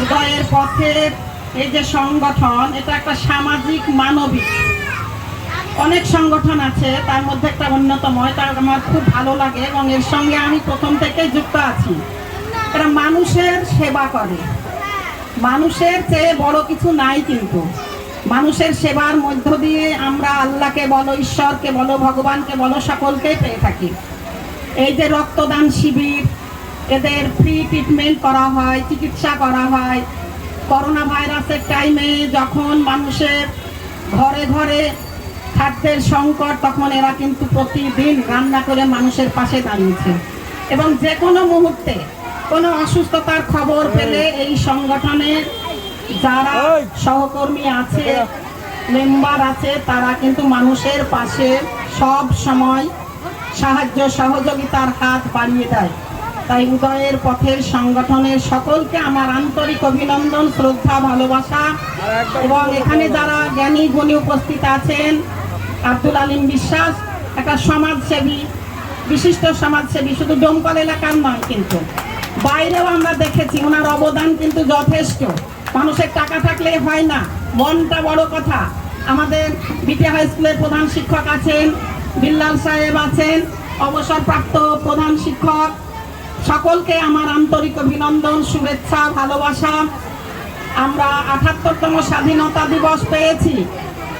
উদয়ের পথের এই যে সংগঠন, এটা একটা সামাজিক মানবিক, অনেক সংগঠন আছে, তার মধ্যে একটা অন্যতম। এটা আমার খুব ভালো লাগে এবং এর সঙ্গে আমি প্রথম থেকে যুক্ত আছি। এরা মানুষের সেবা করে, মানুষের চেয়ে বড় কিছু নাই, কিন্তু মানুষের সেবার মধ্য দিয়ে আমরা আল্লাহকে বলো, ঈশ্বরকে বলো, ভগবানকে বলো, সকলকেই পেয়ে থাকি। এই যে রক্তদান শিবির, এদের ফ্রি ট্রিটমেন্ট করা হয়, চিকিৎসা করা হয়। করোনা ভাইরাসের টাইমে যখন মানুষের ঘরে ঘরে খাদ্যের সংকট, তখন এরা কিন্তু প্রতিদিন রান্না করে মানুষের পাশে দাঁড়িয়েছে। এবং যে কোনো মুহূর্তে কোনো অসুস্থতার খবর পেলে এই সংগঠনের যারা সহকর্মী আছে, মেম্বার আছে, তারা কিন্তু মানুষের পাশে সব সময় সাহায্য সহযোগিতার হাত বাড়িয়ে দেয়। তাই উদয়ের পথের সংগঠনের সকলকে আমার আন্তরিক অভিনন্দন, শ্রদ্ধা, ভালোবাসা। এবং এখানে যারা জ্ঞানী গুণী উপস্থিত আছেন, আব্দুল আলিম বিশ্বাস একটা সমাজসেবী, বিশিষ্ট সমাজসেবী, শুধু ডোমকল এলাকার নয়, কিন্তু বাইরেও আমরা দেখেছি ওনার অবদান কিন্তু যথেষ্ট। মানুষের টাকা থাকলে হয় না, মনটা বড় কথা। আমাদের বিটি হাই স্কুলের প্রধান শিক্ষক আছেন, বিল্লাল সাহেব আছেন, অবসরপ্রাপ্ত প্রধান শিক্ষক, সকলকে আমার আন্তরিক অভিনন্দন, শুভেচ্ছা, ভালোবাসা। আমরা ৭৮তম স্বাধীনতা দিবস পেয়েছি,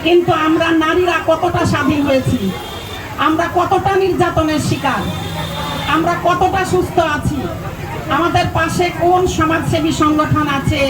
কিন্তু আমরা নারীরা কতটা স্বাধীন হয়েছি, আমরা কতটা নির্যাতনের শিকার, আমরা কতটা সুস্থ আছি, আমাদের পাশে কোন সমাজসেবী সংগঠন আছে